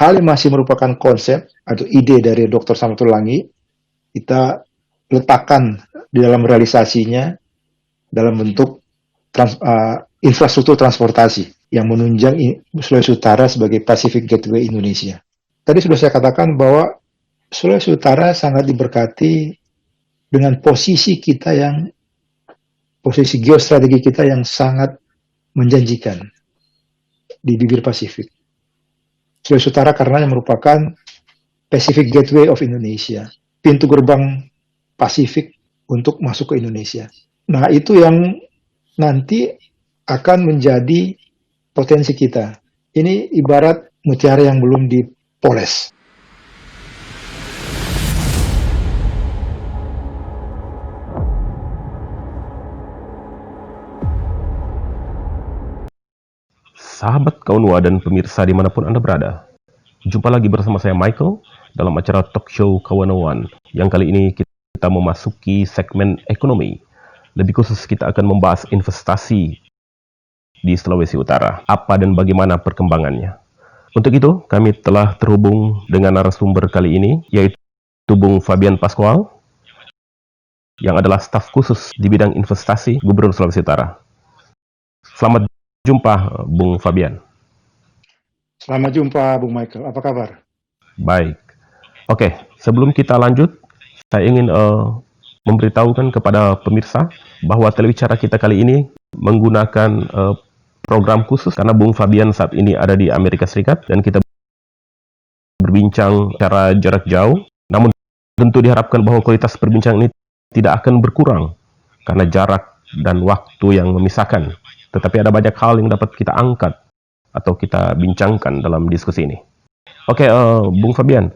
hal yang masih merupakan konsep atau ide dari Dr. Samratulangi, kita letakkan di dalam realisasinya dalam bentuk infrastruktur transportasi yang menunjang Sulawesi Utara sebagai Pacific Gateway Indonesia. Tadi sudah saya katakan bahwa Sulawesi Utara sangat diberkati dengan posisi geostrategi kita yang sangat menjanjikan di bibir Pasifik. Sulawesi Utara karena yang merupakan Pacific Gateway of Indonesia, pintu gerbang Pasifik untuk masuk ke Indonesia. Nah, itu yang nanti akan menjadi potensi kita. Ini ibarat mutiara yang belum dipoles. Sahabat Kaunwa dan pemirsa dimanapun Anda berada, jumpa lagi bersama saya Michael dalam acara talk show Kawan yang kali ini kita memasuki segmen ekonomi. Lebih khusus kita akan membahas investasi di Sulawesi Utara, apa dan bagaimana perkembangannya. Untuk itu kami telah terhubung dengan narasumber kali ini, yaitu Bung Fabian Pascual yang adalah staf khusus di bidang investasi Gubernur Sulawesi Utara. Selamat jumpa, Bung Fabian. Selamat jumpa, Bung Michael. Apa kabar? Baik. Oke, sebelum kita lanjut, saya ingin memberitahukan kepada pemirsa bahwa telewicara kita kali ini menggunakan program khusus karena Bung Fabian saat ini ada di Amerika Serikat dan kita berbincang secara jarak jauh. Namun tentu diharapkan bahwa kualitas perbincangan ini tidak akan berkurang karena jarak dan waktu yang memisahkan. Tetapi ada banyak hal yang dapat kita angkat atau kita bincangkan dalam diskusi ini. Oke, Bung Fabian,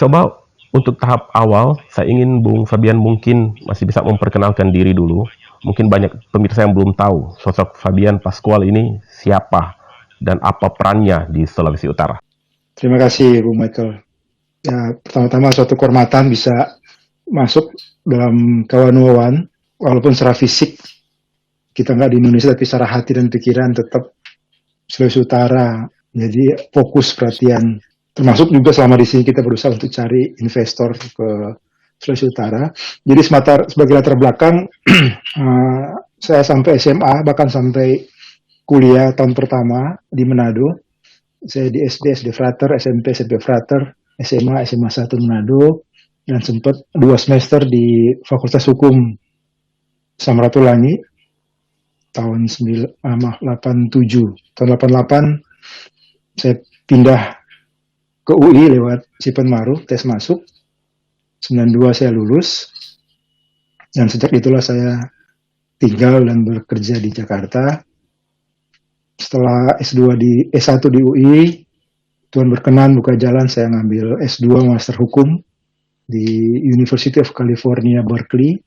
coba untuk tahap awal, saya ingin Bung Fabian mungkin masih bisa memperkenalkan diri dulu. Mungkin banyak pemirsa yang belum tahu sosok Fabian Pascual ini siapa dan apa perannya di Sulawesi Utara. Terima kasih, Bung Michael. Ya, pertama-tama suatu kehormatan bisa masuk dalam Kawan, walaupun secara fisik kita nggak di Indonesia, tapi secara hati dan pikiran tetap Sulawesi Utara. Jadi fokus perhatian, termasuk juga selama di sini kita berusaha untuk cari investor ke Sulawesi Utara. Jadi sebagai latar belakang, saya sampai SMA, bahkan sampai kuliah tahun pertama di Manado. Saya di SD Frater, SMP Frater, SMA 1 Manado, dan sempat 2 semester di Fakultas Hukum Samratulangi tahun 87. Tahun 88 saya pindah ke UI lewat Sipenmaru, tes masuk. 92 saya lulus, dan sejak itulah saya tinggal dan bekerja di Jakarta. Setelah S1 di UI, Tuhan berkenan buka jalan, saya ngambil S2 Master Hukum di University of California, Berkeley,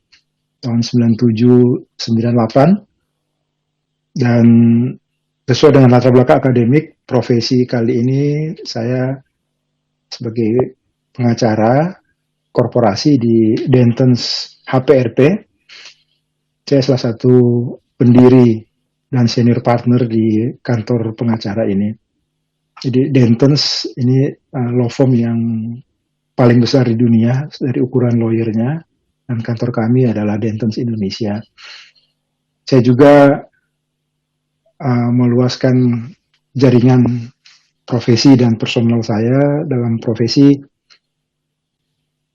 tahun 97-98. Dan sesuai dengan latar belakang akademik, profesi kali ini saya sebagai pengacara korporasi di Dentons HPRP. Saya salah satu pendiri dan senior partner di kantor pengacara ini. Jadi Dentons ini law firm yang paling besar di dunia dari ukuran lawyernya, dan kantor kami adalah Dentons Indonesia. Saya juga meluaskan jaringan profesi dan personal saya dalam profesi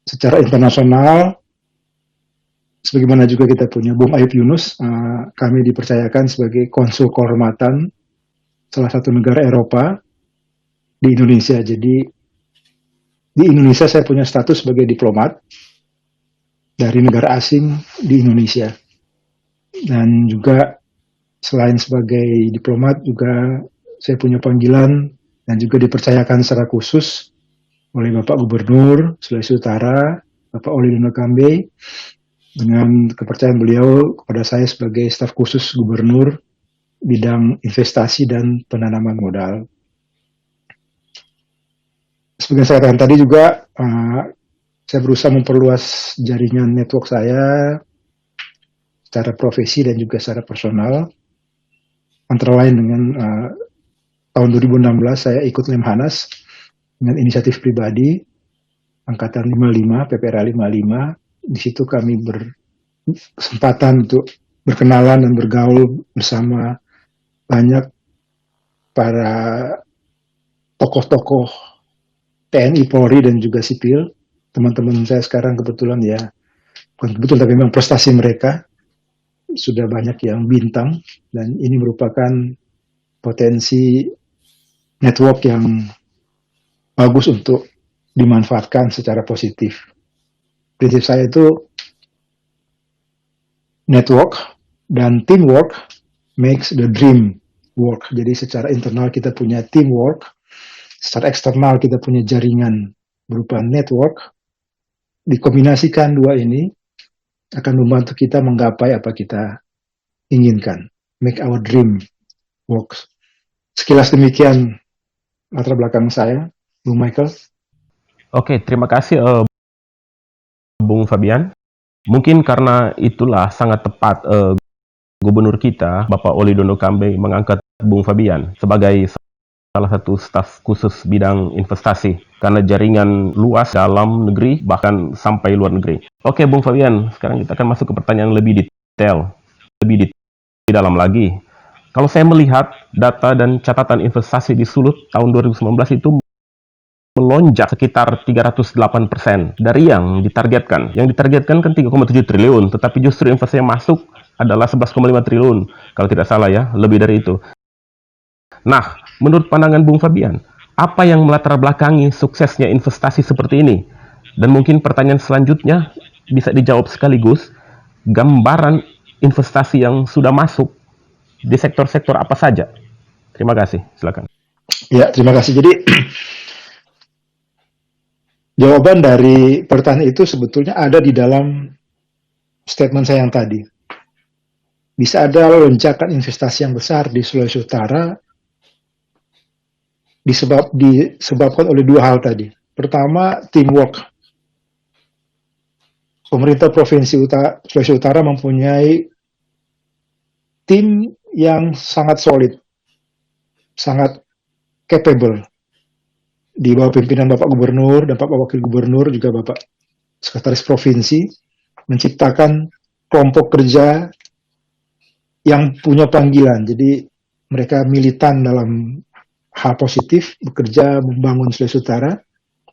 secara internasional. Sebagaimana juga kita punya Bung Ayub Yunus, kami dipercayakan sebagai konsul kehormatan salah satu negara Eropa di Indonesia. Jadi di Indonesia saya punya status sebagai diplomat dari negara asing di Indonesia. Dan juga selain sebagai diplomat juga saya punya panggilan dan juga dipercayakan secara khusus oleh Bapak Gubernur Sulawesi Utara, Bapak Oli Dono Kambe, dengan kepercayaan beliau kepada saya sebagai staf khusus Gubernur bidang investasi dan penanaman modal. Seperti yang saya katakan tadi juga, saya berusaha memperluas jaringan network saya secara profesi dan juga secara personal. Antara lain dengan tahun 2016 saya ikut Lemhanas dengan inisiatif pribadi, Angkatan 55, PPRA 55. Di situ kami berkesempatan untuk berkenalan dan bergaul bersama banyak para tokoh-tokoh TNI, Polri, dan juga sipil. Teman-teman saya sekarang kebetulan ya, bukan kebetulan tapi memang prestasi mereka sudah banyak yang bintang, dan ini merupakan potensi network yang bagus untuk dimanfaatkan secara positif. Prinsip saya itu network dan teamwork makes the dream work. Jadi secara internal kita punya teamwork, secara eksternal kita punya jaringan berupa network. Dikombinasikan dua ini akan membantu kita menggapai apa kita inginkan. Make our dream work. Sekilas demikian latar belakang saya, Bung Michael. Oke, terima kasih Bung Fabian. Mungkin karena itulah sangat tepat Gubernur kita, Bapak Oli Dondo Kambe, mengangkat Bung Fabian sebagai salah satu staf khusus bidang investasi karena jaringan luas dalam negeri bahkan sampai luar negeri. Oke, Bung Fabian, sekarang kita akan masuk ke pertanyaan lebih detail, lebih dalam lagi. Kalau saya melihat data dan catatan investasi di Sulut tahun 2019 itu melonjak sekitar 308% dari yang ditargetkan. Yang ditargetkan kan 3,7 triliun, tetapi justru investasi yang masuk adalah 11,5 triliun. Kalau tidak salah ya, lebih dari itu. Nah, menurut pandangan Bung Fabian, apa yang melatar belakangi suksesnya investasi seperti ini? Dan mungkin pertanyaan selanjutnya bisa dijawab sekaligus, gambaran investasi yang sudah masuk di sektor-sektor apa saja? Terima kasih, silakan. Ya, terima kasih. Jadi jawaban dari pertanyaan itu sebetulnya ada di dalam statement saya yang tadi. Bisa ada lonjakan investasi yang besar di Sulawesi Utara disebabkan oleh dua hal tadi. Pertama, teamwork. Pemerintah Provinsi Sulawesi Utara mempunyai tim yang sangat solid, sangat capable. Di bawah pimpinan Bapak Gubernur dan Bapak Wakil Gubernur, juga Bapak Sekretaris Provinsi, menciptakan kelompok kerja yang punya panggilan. Jadi mereka militan dalam hal positif, bekerja membangun Sulawesi Utara,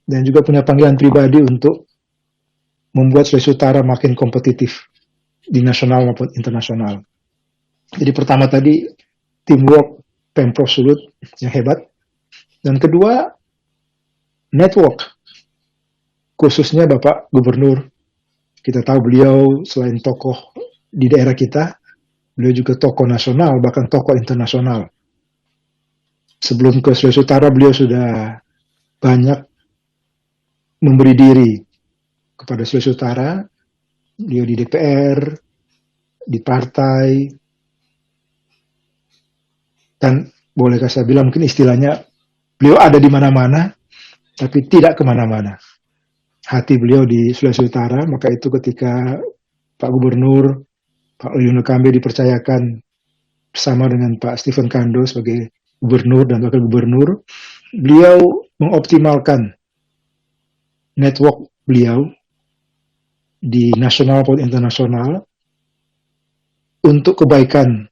dan juga punya panggilan pribadi untuk membuat Sulawesi Utara makin kompetitif di nasional maupun internasional. Jadi pertama tadi, teamwork Pemprov Sulut yang hebat. Dan kedua, network. Khususnya Bapak Gubernur. Kita tahu beliau selain tokoh di daerah kita, beliau juga tokoh nasional, bahkan tokoh internasional. Sebelum ke Sulawesi Utara, beliau sudah banyak memberi diri kepada Sulawesi Utara. Beliau di DPR, di partai, dan bolehkah saya bilang mungkin istilahnya, beliau ada di mana-mana, tapi tidak kemana-mana. Hati beliau di Sulawesi Utara, maka itu ketika Pak Gubernur, Pak Oli Kambe dipercayakan bersama dengan Pak Stephen Kando sebagai gubernur dan wakil gubernur, beliau mengoptimalkan network beliau di nasional maupun internasional untuk kebaikan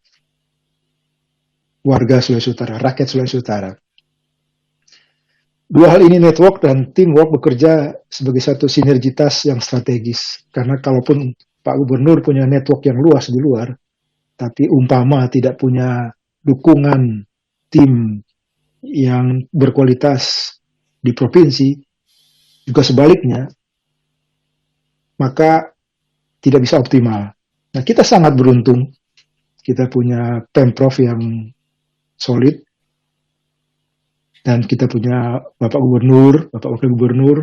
warga Sulawesi Utara, rakyat Sulawesi Utara. Dua hal ini, network dan teamwork, bekerja sebagai satu sinergitas yang strategis. Karena kalaupun Pak Gubernur punya network yang luas di luar, tapi umpama tidak punya dukungan tim yang berkualitas di provinsi, juga sebaliknya, maka tidak bisa optimal. Nah, kita sangat beruntung. Kita punya Pemprov yang solid, dan kita punya Bapak Gubernur, Bapak Wakil Gubernur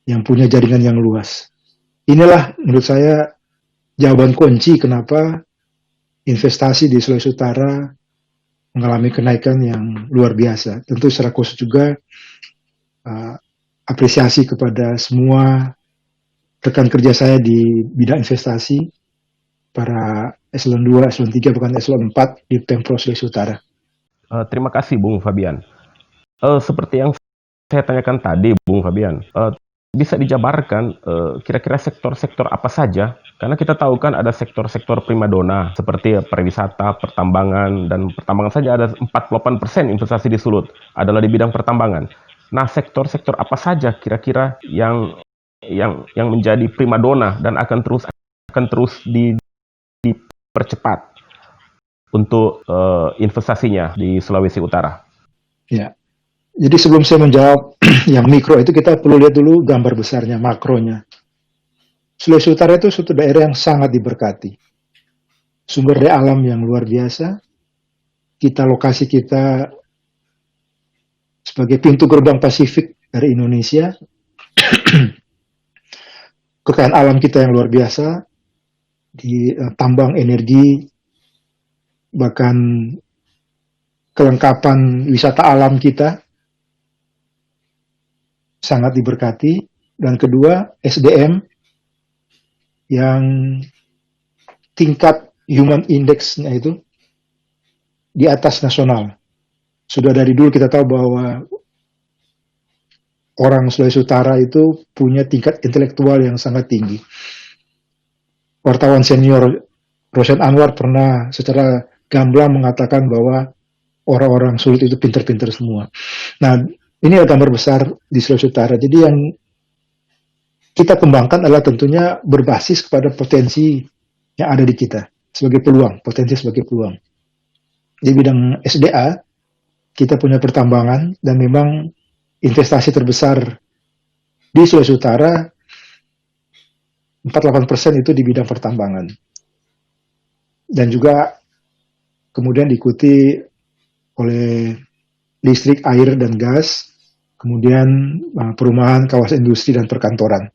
yang punya jaringan yang luas. Inilah menurut saya jawaban kunci kenapa investasi di Sulawesi Utara mengalami kenaikan yang luar biasa. Tentu secara khusus juga apresiasi kepada semua rekan kerja saya di bidang investasi, para eselon 2, eselon 3, bahkan eselon 4 di Pemprov Sulawesi Utara. Terima kasih Bung Fabian. Seperti yang saya tanyakan tadi, Bung Fabian, bisa dijabarkan kira-kira sektor-sektor apa saja? Karena kita tahu kan ada sektor-sektor primadona seperti pariwisata, pertambangan, dan pertambangan saja ada 48% investasi di Sulut adalah di bidang pertambangan. Nah, sektor-sektor apa saja kira-kira yang menjadi primadona dan akan terus dipercepat untuk investasinya di Sulawesi Utara? Ya. Jadi sebelum saya menjawab yang mikro itu, kita perlu lihat dulu gambar besarnya, makronya. Sulawesi Utara itu suatu daerah yang sangat diberkati. Sumber daya alam yang luar biasa. Lokasi kita sebagai pintu gerbang Pasifik dari Indonesia. Kekayaan alam kita yang luar biasa, di tambang energi, bahkan kelengkapan wisata alam kita sangat diberkati. Dan kedua, SDM yang tingkat human index-nya itu di atas nasional. Sudah dari dulu kita tahu bahwa orang Sulawesi Utara itu punya tingkat intelektual yang sangat tinggi. Wartawan senior Rosen Anwar pernah secara gamblang mengatakan bahwa orang-orang Sulut itu pinter-pinter semua. Nah, ini adalah gambar besar di Sulawesi Utara. Jadi yang kita kembangkan adalah tentunya berbasis kepada potensi yang ada di kita sebagai peluang, potensi sebagai peluang. Di bidang SDA, kita punya pertambangan, dan memang investasi terbesar di Sulawesi Utara 48% itu di bidang pertambangan. Dan juga kemudian diikuti oleh listrik, air, dan gas, kemudian perumahan, kawasan industri, dan perkantoran.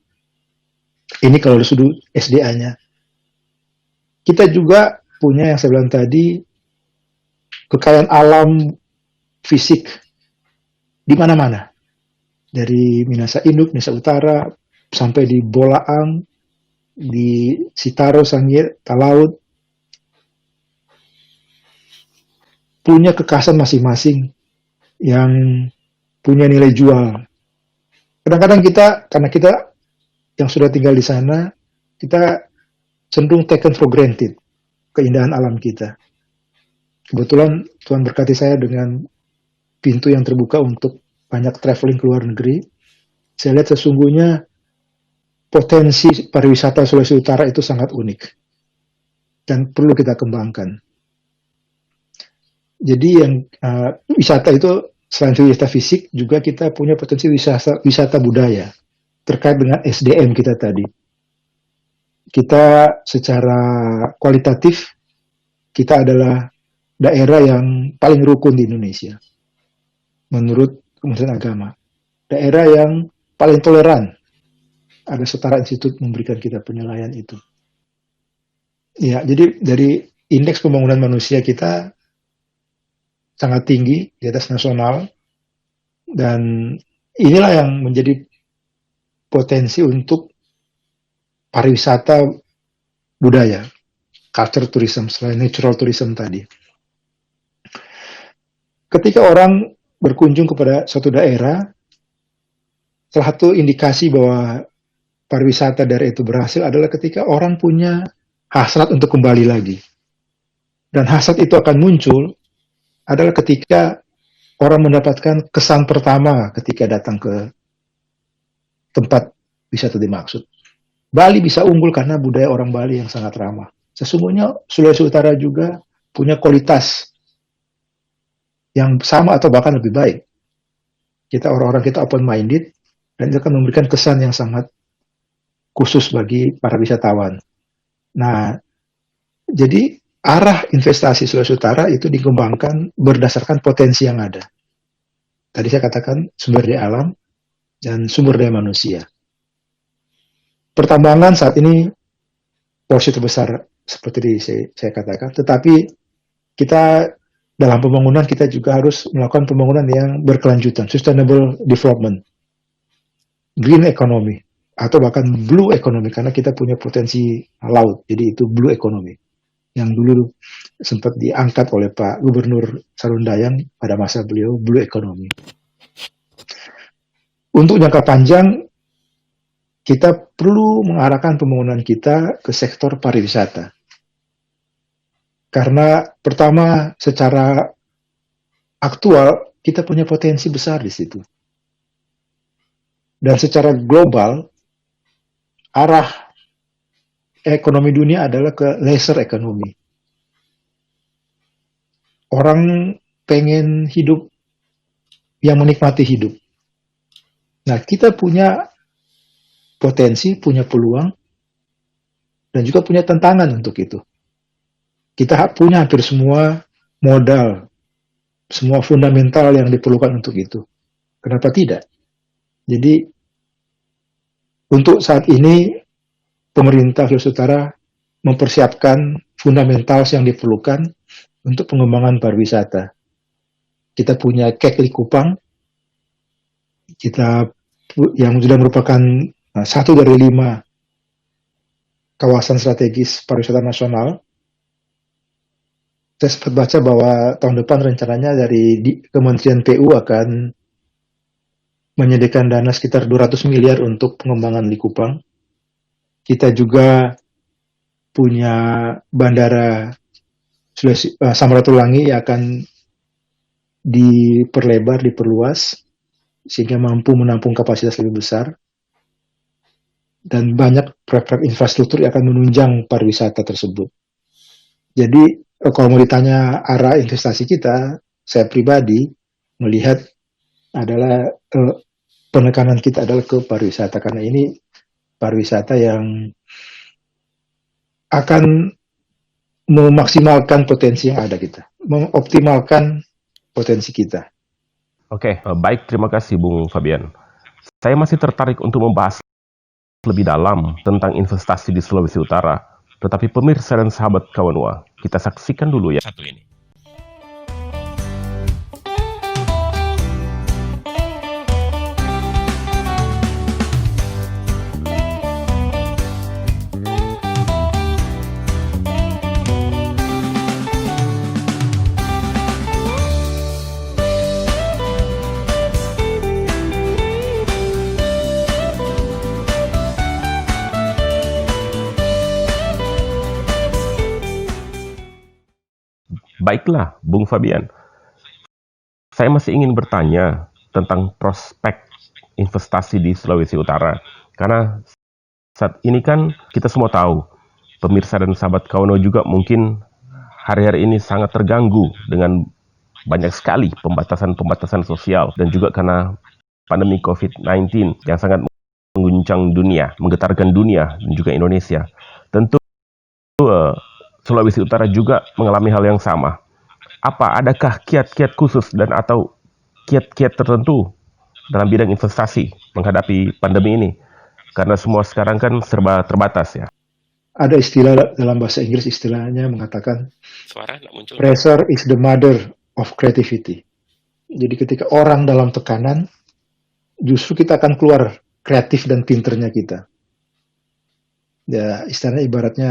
Ini kalau dari sudut SDA-nya. Kita juga punya yang saya bilang tadi, kekayaan alam fisik di mana-mana. Dari Minahasa Induk, Minahasa Utara, sampai di Bolaang, di Sitaro, Sangir, Talaut, punya kekhasan masing-masing yang punya nilai jual. Kadang-kadang karena kita yang sudah tinggal di sana, kita cenderung taken for granted keindahan alam kita. Kebetulan Tuhan berkati saya dengan pintu yang terbuka untuk banyak traveling ke luar negeri. Saya lihat sesungguhnya potensi pariwisata Sulawesi Utara itu sangat unik dan perlu kita kembangkan. Jadi yang wisata itu selain wisata fisik, juga kita punya potensi wisata budaya terkait dengan SDM kita tadi. Kita secara kualitatif, kita adalah daerah yang paling rukun di Indonesia menurut Kementerian Agama. Daerah yang paling toleran. Ada Setara Institut memberikan kita penilaian itu. Ya, jadi dari indeks pembangunan manusia kita sangat tinggi di atas nasional, dan inilah yang menjadi potensi untuk pariwisata budaya, culture tourism, selain natural tourism tadi. Ketika orang berkunjung kepada suatu daerah, salah satu indikasi bahwa pariwisata daerah itu berhasil adalah ketika orang punya hasrat untuk kembali lagi. Dan hasrat itu akan muncul adalah ketika orang mendapatkan kesan pertama ketika datang ke tempat wisata dimaksud. Bali bisa unggul karena budaya orang Bali yang sangat ramah. Sesungguhnya Sulawesi Utara juga punya kualitas yang sama atau bahkan lebih baik. Orang-orang kita open-minded, dan itu akan memberikan kesan yang sangat khusus bagi para wisatawan. Nah, jadi arah investasi Sulawesi Utara itu dikembangkan berdasarkan potensi yang ada. Tadi saya katakan sumber daya alam dan sumber daya manusia. Pertambangan saat ini porsi terbesar seperti saya katakan, tetapi kita dalam pembangunan kita juga harus melakukan pembangunan yang berkelanjutan, sustainable development, green economy, atau bahkan blue economy, karena kita punya potensi laut, jadi itu blue economy yang dulu sempat diangkat oleh Pak Gubernur Sarundayang pada masa beliau, blue economy. Untuk jangka panjang, kita perlu mengarahkan pembangunan kita ke sektor pariwisata. Karena pertama, secara aktual, kita punya potensi besar di situ. Dan secara global, arah ekonomi dunia adalah ke leisure ekonomi. Orang pengen hidup yang menikmati hidup. Nah, kita punya potensi, punya peluang, dan juga punya tantangan untuk itu. Kita punya hampir semua modal, semua fundamental yang diperlukan untuk itu. Kenapa tidak? Jadi, untuk saat ini, pemerintah Sulawesi Utara mempersiapkan fundamental yang diperlukan untuk pengembangan pariwisata. Kita punya Kek Likupang, yang sudah merupakan satu dari 5 kawasan strategis pariwisata nasional. Saya sempat baca bahwa tahun depan rencananya dari Kementerian PU akan menyediakan dana sekitar 200 miliar untuk pengembangan Likupang. Kita juga punya bandara Samratulangi yang akan diperlebar, diperluas, sehingga mampu menampung kapasitas lebih besar. Dan banyak proyek infrastruktur yang akan menunjang pariwisata tersebut. Jadi, kalau mau ditanya arah investasi kita, saya pribadi melihat adalah penekanan kita adalah ke pariwisata, karena ini pariwisata yang akan memaksimalkan potensi yang ada kita, mengoptimalkan potensi kita. Oke, baik, terima kasih Bung Fabian. Saya masih tertarik untuk membahas lebih dalam tentang investasi di Sulawesi Utara. Tetapi pemirsa dan sahabat Kawanua, kita saksikan dulu ya satu ini. Baiklah, Bung Fabian. Saya masih ingin bertanya tentang prospek investasi di Sulawesi Utara. Karena saat ini kan kita semua tahu, pemirsa dan sahabat Kawanua juga mungkin hari-hari ini sangat terganggu dengan banyak sekali pembatasan-pembatasan sosial. Dan juga karena pandemi COVID-19 yang sangat mengguncang dunia, menggetarkan dunia dan juga Indonesia. Tentu Sulawesi Utara juga mengalami hal yang sama. Adakah kiat-kiat khusus dan atau kiat-kiat tertentu dalam bidang investasi menghadapi pandemi ini? Karena semua sekarang kan serba terbatas ya. Ada istilah dalam bahasa Inggris, istilahnya mengatakan pressure is the mother of creativity. Jadi ketika orang dalam tekanan, justru kita akan keluar kreatif dan pinternya kita. Ya, istilahnya ibaratnya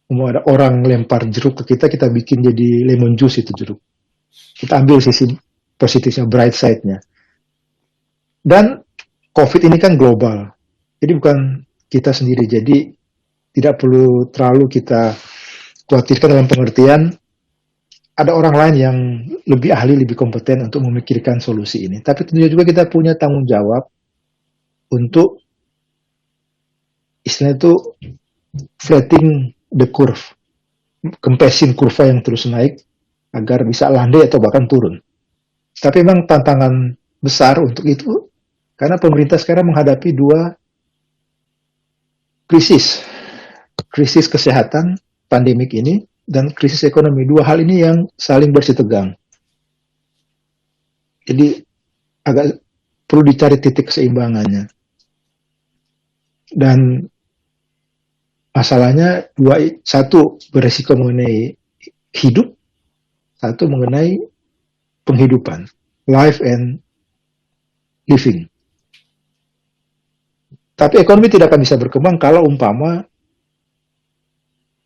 mau ada orang lempar jeruk ke kita, kita bikin jadi lemon juice itu jeruk. Kita ambil sisi positifnya, bright side-nya. Dan COVID ini kan global. Jadi bukan kita sendiri. Jadi tidak perlu terlalu kita khawatirkan dalam pengertian ada orang lain yang lebih ahli, lebih kompeten untuk memikirkan solusi ini. Tapi tentunya juga kita punya tanggung jawab untuk istilahnya itu flattening the curve, kempesin kurva yang terus naik agar bisa landai atau bahkan turun. Tapi memang tantangan besar untuk itu karena pemerintah sekarang menghadapi 2 krisis kesehatan pandemik ini dan krisis ekonomi. 2 hal ini yang saling bersitegang. Jadi agak perlu dicari titik keseimbangannya. Dan masalahnya satu beresiko mengenai hidup, satu mengenai penghidupan, life and living. Tapi ekonomi tidak akan bisa berkembang kalau umpama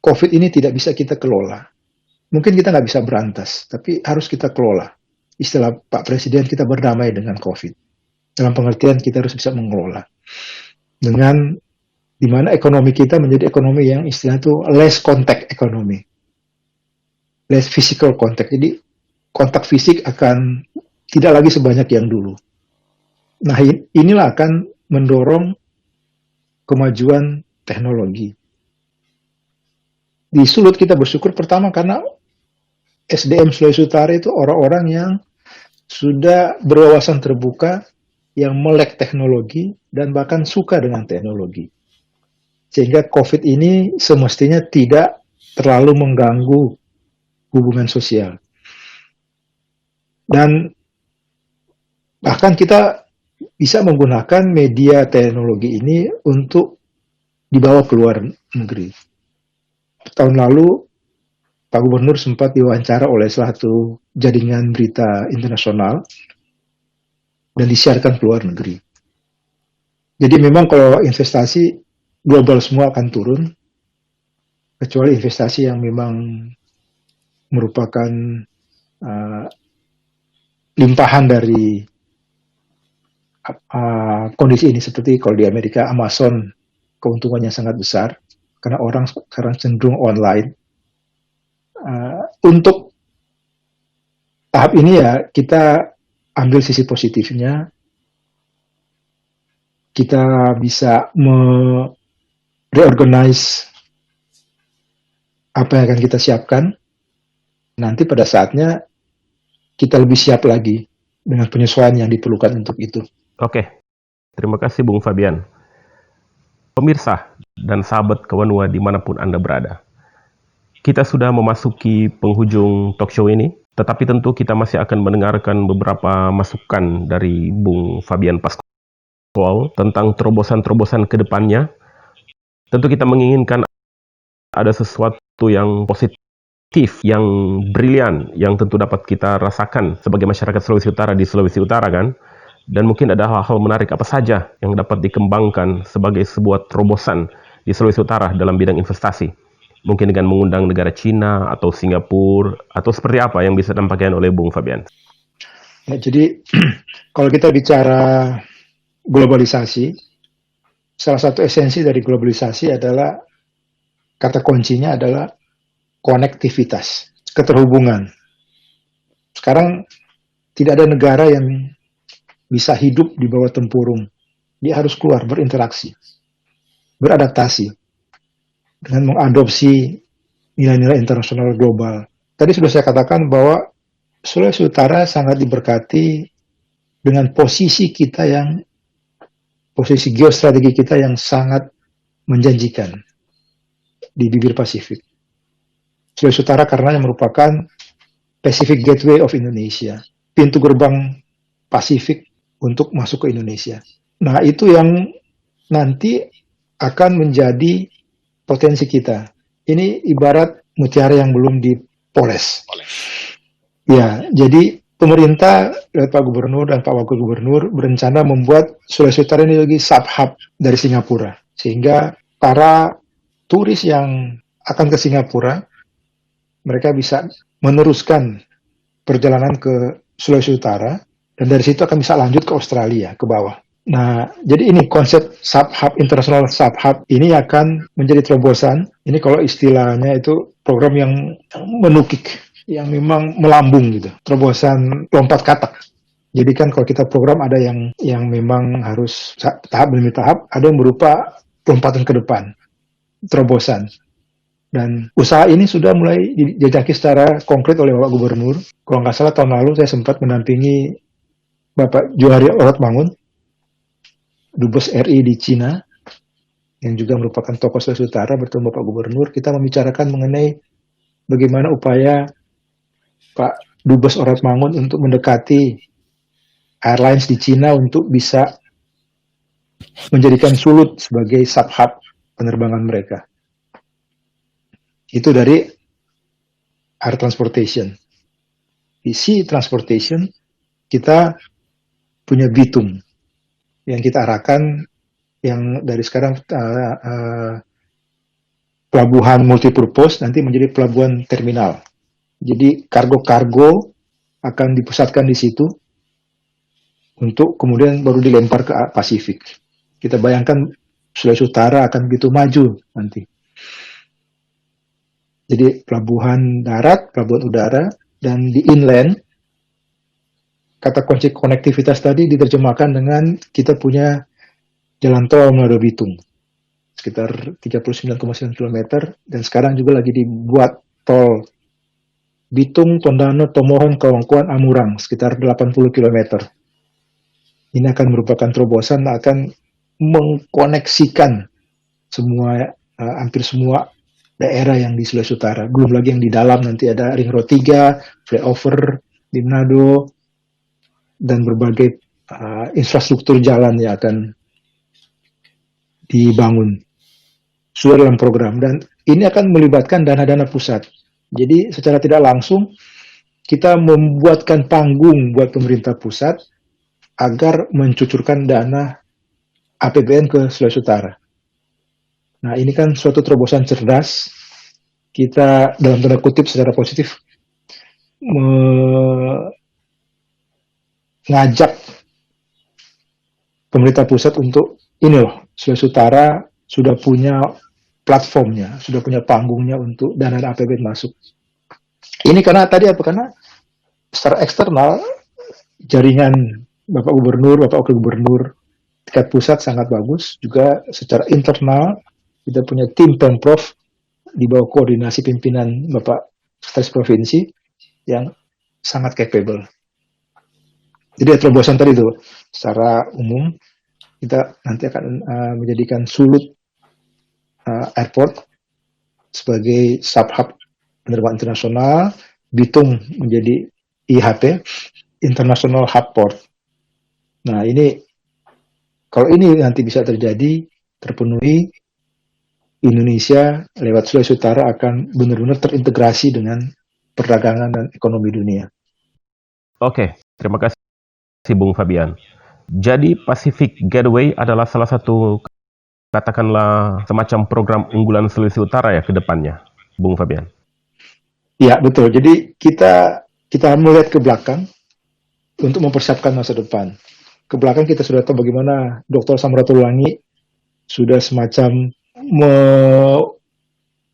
COVID ini tidak bisa kita kelola. Mungkin kita nggak bisa berantas, tapi harus kita kelola. Istilah Pak Presiden, kita berdamai dengan COVID. Dalam pengertian kita harus bisa mengelola dengan di mana ekonomi kita menjadi ekonomi yang istilahnya itu less contact ekonomi, less physical contact. Jadi kontak fisik akan tidak lagi sebanyak yang dulu. Nah, inilah akan mendorong kemajuan teknologi. Di Sulut kita bersyukur pertama karena SDM Sulawesi Utara itu orang-orang yang sudah berwawasan terbuka, yang melek teknologi, dan bahkan suka dengan teknologi. Sehingga COVID ini semestinya tidak terlalu mengganggu hubungan sosial. Dan bahkan kita bisa menggunakan media teknologi ini untuk dibawa ke luar negeri. Tahun lalu, Pak Gubernur sempat diwawancara oleh salah satu jaringan berita internasional dan disiarkan ke luar negeri. Jadi memang kalau investasi global semua akan turun, kecuali investasi yang memang merupakan limpahan dari kondisi ini, seperti kalau di Amerika Amazon keuntungannya sangat besar karena orang sekarang cenderung online. Untuk tahap ini ya kita ambil sisi positifnya, kita bisa reorganize apa yang akan kita siapkan. Nanti pada saatnya kita lebih siap lagi dengan penyesuaian yang diperlukan untuk itu. Oke, terima kasih Bung Fabian. Pemirsa dan sahabat Kawanua dimanapun Anda berada, kita sudah memasuki penghujung talk show ini, tetapi tentu kita masih akan mendengarkan beberapa masukan dari Bung Fabian Pascual tentang terobosan-terobosan ke depannya. Tentu kita menginginkan ada sesuatu yang positif, yang brilian, yang tentu dapat kita rasakan sebagai masyarakat Sulawesi Utara di Sulawesi Utara kan. Dan mungkin ada hal-hal menarik apa saja yang dapat dikembangkan sebagai sebuah terobosan di Sulawesi Utara dalam bidang investasi. Mungkin dengan mengundang negara Cina atau Singapura, atau seperti apa yang bisa disampaikan oleh Bung Fabian. Ya, jadi kalau kita bicara globalisasi, salah satu esensi dari globalisasi adalah, kata kuncinya adalah konektivitas, keterhubungan. Sekarang tidak ada negara yang bisa hidup di bawah tempurung. Dia harus keluar, berinteraksi, beradaptasi, dengan mengadopsi nilai-nilai internasional global. Tadi sudah saya katakan bahwa Sulawesi Utara sangat diberkati dengan posisi geostrategi kita yang sangat menjanjikan di bibir Pasifik. Sulawesi Utara karena yang merupakan Pacific Gateway of Indonesia, pintu gerbang Pasifik untuk masuk ke Indonesia. Nah, itu yang nanti akan menjadi potensi kita. Ini ibarat mutiara yang belum dipoles. Ya, jadi pemerintah, Pak Gubernur dan Pak Wakil Gubernur berencana membuat Sulawesi Utara ini lagi sub-hub dari Singapura. Sehingga para turis yang akan ke Singapura, mereka bisa meneruskan perjalanan ke Sulawesi Utara, dan dari situ akan bisa lanjut ke Australia, ke bawah. Nah, jadi ini konsep sub-hub, international sub-hub ini akan menjadi terobosan. Ini kalau istilahnya itu program yang menukik, yang memang melambung gitu. Terobosan lompat katak. Jadi kan kalau kita program ada yang memang harus tahap demi tahap, ada yang berupa lompatan ke depan, terobosan. Dan usaha ini sudah mulai dijajaki secara konkret oleh Bapak Gubernur. Kalau nggak salah tahun lalu saya sempat mendampingi Bapak Johari Oratmangun, Dubes RI di Cina, yang juga merupakan tokoh Sulawesi Utara, bertemu Bapak Gubernur. Kita membicarakan mengenai bagaimana upaya Pak Dubes Oratmangun untuk mendekati airlines di Cina untuk bisa menjadikan Sulut sebagai sub-hub penerbangan mereka. Itu dari air transportation. Di sea transportation, kita punya Bitung yang kita arahkan, yang dari sekarang pelabuhan multipurpose nanti menjadi pelabuhan terminal. Jadi kargo-kargo akan dipusatkan di situ, untuk kemudian baru dilempar ke Pasifik. Kita bayangkan Sulawesi Utara akan begitu maju nanti. Jadi pelabuhan darat, pelabuhan udara, dan di inland, kata kunci konektivitas tadi diterjemahkan dengan kita punya jalan tol Manado Bitung, sekitar 39,9 km, dan sekarang juga lagi dibuat tol Bitung, Tondano, Tomohon, Kawangkuan, Amurang, sekitar 80 km. Ini akan merupakan terobosan, akan mengkoneksikan semua, hampir semua daerah yang di Sulawesi Utara. Belum lagi yang di dalam, nanti ada Ring Road 3, flyover di Manado, dan berbagai infrastruktur jalan yang akan dibangun. Sudah dalam program, dan ini akan melibatkan dana-dana pusat. Jadi secara tidak langsung kita membuatkan panggung buat pemerintah pusat agar mencucurkan dana APBN ke Sulawesi Utara. Nah, ini kan suatu terobosan cerdas. Kita dalam tanda kutip secara positif mengajak pemerintah pusat untuk ini loh, Sulawesi Utara sudah punya platformnya, sudah punya panggungnya untuk dana APBN masuk. Ini karena tadi apa? Karena secara eksternal jaringan Bapak Gubernur, Bapak Wakil Gubernur tingkat pusat sangat bagus. Juga secara internal kita punya tim Pemprov di bawah koordinasi pimpinan Bapak Sekretaris Provinsi yang sangat capable. Jadi terobosan tadi itu secara umum kita nanti akan menjadikan Sulut Airport sebagai sub-hub penerbangan internasional, Bitung menjadi IHP, International Hub Port. Nah, ini kalau ini nanti bisa terjadi, terpenuhi, Indonesia lewat Sulawesi Utara akan benar-benar terintegrasi dengan perdagangan dan ekonomi dunia. Oke, terima kasih Bung Fabian. Jadi Pacific Gateway adalah salah satu, katakanlah, semacam program unggulan Sulawesi Utara ya ke depannya, Bung Fabian? Ya, betul. Jadi kita melihat ke belakang untuk mempersiapkan masa depan. Ke belakang kita sudah tahu bagaimana Dr. Samratulangi sudah semacam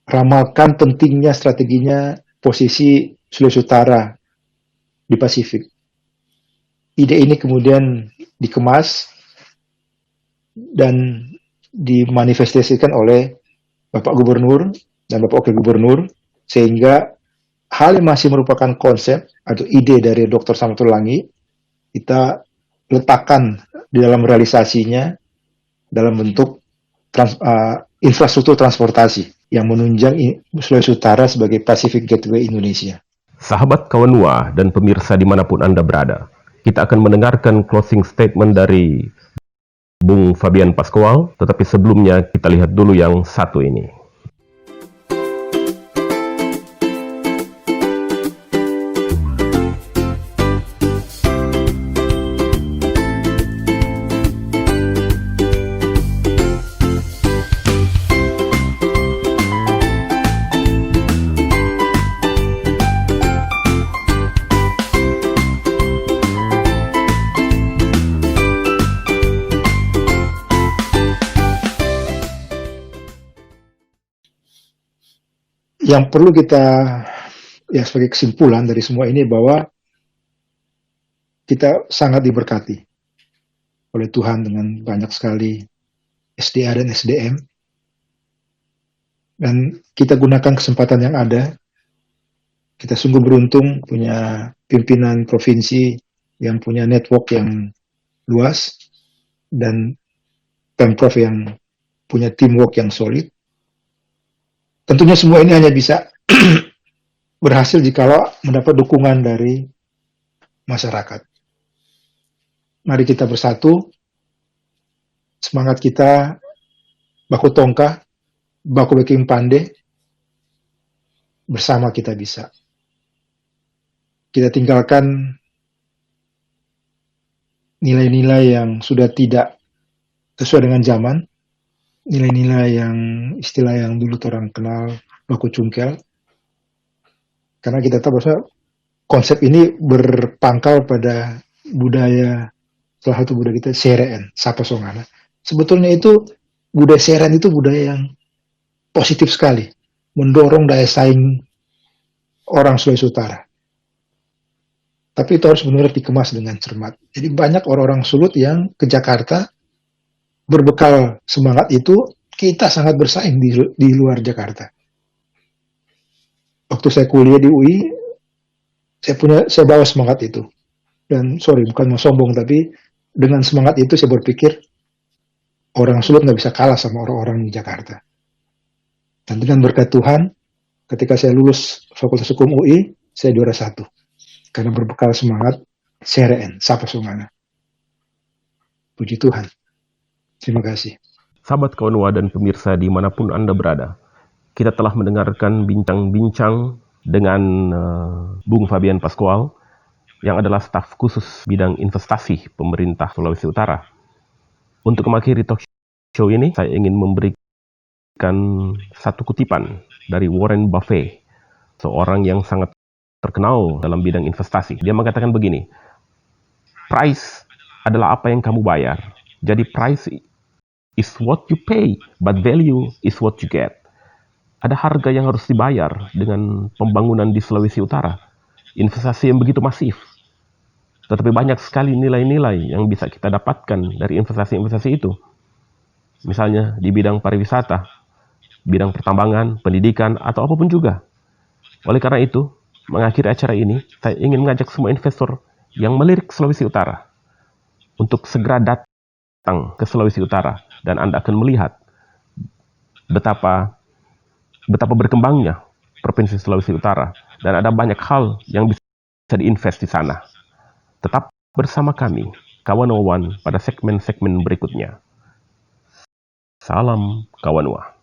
meramalkan pentingnya strateginya posisi Sulawesi Utara di Pasifik. Ide ini kemudian dikemas dan dimanifestasikan oleh Bapak Gubernur dan Bapak Wakil Gubernur, sehingga hal yang masih merupakan konsep atau ide dari Dr. Samratulangi kita letakkan di dalam realisasinya dalam bentuk infrastruktur transportasi yang menunjang Sulawesi Utara sebagai Pacific Gateway Indonesia. Sahabat Kawanua dan pemirsa dimanapun Anda berada, kita akan mendengarkan closing statement dari Bung Fabian Pascual, tetapi sebelumnya kita lihat dulu yang satu ini. Yang perlu kita, ya sebagai kesimpulan dari semua ini, bahwa kita sangat diberkati oleh Tuhan dengan banyak sekali SDA dan SDM, dan kita gunakan kesempatan yang ada. Kita sungguh beruntung punya pimpinan provinsi yang punya network yang luas dan Pemprov yang punya teamwork yang solid. Tentunya semua ini hanya bisa berhasil jikalau mendapat dukungan dari masyarakat. Mari kita bersatu, semangat kita baku tongkah, baku beking pande, bersama kita bisa. Kita tinggalkan nilai-nilai yang sudah tidak sesuai dengan zaman, nilai-nilai yang istilah yang dulu orang kenal baku cungkel, karena kita tahu bahwa konsep ini berpangkal pada budaya salah satu budaya kita sereen, sapa songana. Sebetulnya itu budaya sereen itu budaya yang positif sekali, mendorong daya saing orang Sulawesi Utara. Tapi itu harus benar-benar dikemas dengan cermat. Jadi banyak orang-orang Sulut yang ke Jakarta berbekal semangat itu, kita sangat bersaing di luar Jakarta. Waktu saya kuliah di UI, saya bawa semangat itu. Dan sorry, bukan mau sombong, tapi dengan semangat itu saya berpikir orang Sulut nggak bisa kalah sama orang-orang di Jakarta. Dan dengan berkat Tuhan, ketika saya lulus Fakultas Hukum UI, saya juara 1. Karena berbekal semangat sereen, sapa songana. Puji Tuhan. Terima kasih. Sahabat Kawanua dan pemirsa dimanapun Anda berada, kita telah mendengarkan bincang-bincang dengan Bung Fabian Pascual, yang adalah staf khusus bidang investasi pemerintah Sulawesi Utara. Untuk mengakhiri talk show ini, saya ingin memberikan satu kutipan dari Warren Buffett, seorang yang sangat terkenal dalam bidang investasi. Dia mengatakan begini, price adalah apa yang kamu bayar. Jadi price is what you pay, but value is what you get. Ada harga yang harus dibayar dengan pembangunan di Sulawesi Utara. Investasi yang begitu masif. Tetapi banyak sekali nilai-nilai yang bisa kita dapatkan dari investasi-investasi itu. Misalnya di bidang pariwisata, bidang pertambangan, pendidikan, atau apapun juga. Oleh karena itu, mengakhiri acara ini, saya ingin mengajak semua investor yang melirik Sulawesi Utara untuk segera datang ke Sulawesi Utara, dan Anda akan melihat betapa berkembangnya Provinsi Sulawesi Utara, dan ada banyak hal yang bisa diinvest di sana. Tetap bersama kami, Kawanua One, pada segmen-segmen berikutnya. Salam Kawanua.